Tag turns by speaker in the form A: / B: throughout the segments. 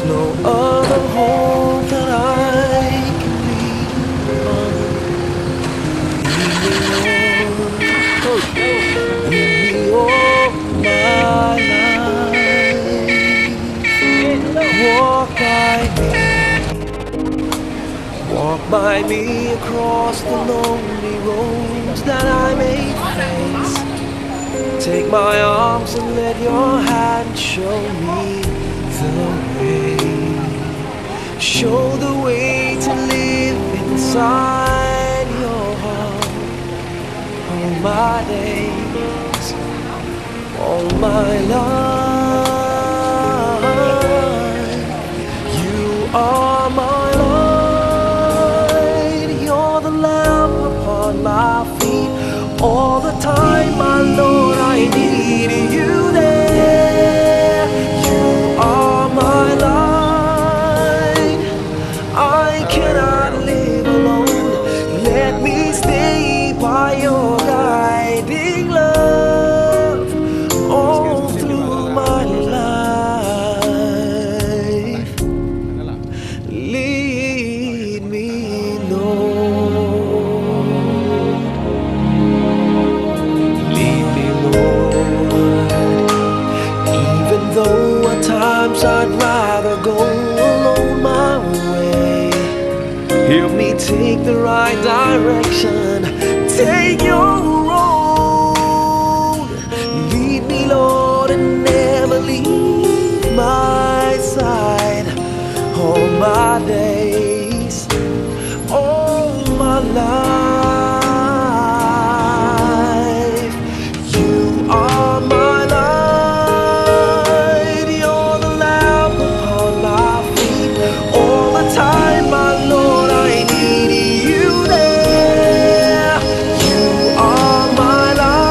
A: no other hope that I can lean on. Lead me, Lord, lead me all my life. Walk by me across the lonely roads that I may face. Take my arms and let your hand show me the way. Show the way to live inside your heart. All my days, all my life, you are my light. You're the lamp upon my feet. All the time, my Lord, I need you there. You are my light. I cannot live alone. Let me stay by your guiding love all through my life. Lead me, Lord. Lead me, Lord. Even though at times I'd rather go alone my way, help me take the right direction. Take your road. Lead me, Lord, and never leave my side. All my days, all my life, you are my light. You're the lamp upon my feet. All the time, my Lord, I need you there. You are my light.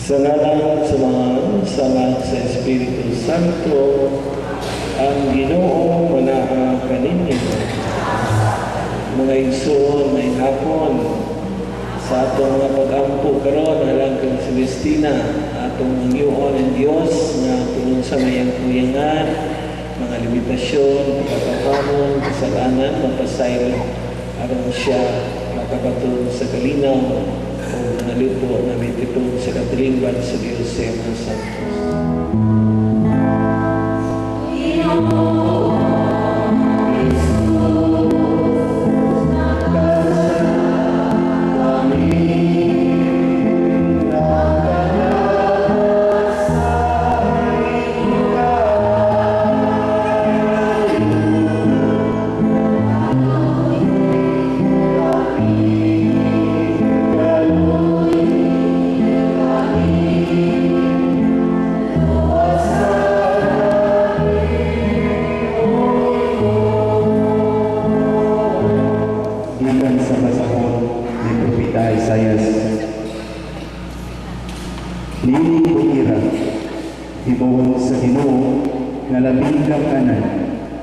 B: Sa ngalan sa mga sama sa Espiritu Santo, ang Ginoo manaang kaninyo. Mga igsoon, may hapon, sa atong mga pag-ampo karon halang kang Celestina, atong Ginoo ng Dios na tungod sa mayang kuyangan, mga limitasyon, pagkakakamon, kasalanan, mapasayro aron siya makabatong sa kalinaw o naluto na mitipong sa katilingban sa Diyos sa mga santos.
C: Gikan sa pasahod ni Propeta Isaias. Dili ko ira, ibuwon sa Ginoo nga labing kanan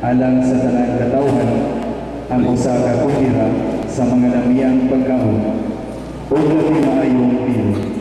C: alang sa tanang katawhan ang usa ka kumpira sa mga lamiyang pagkaon o labi maayong pino.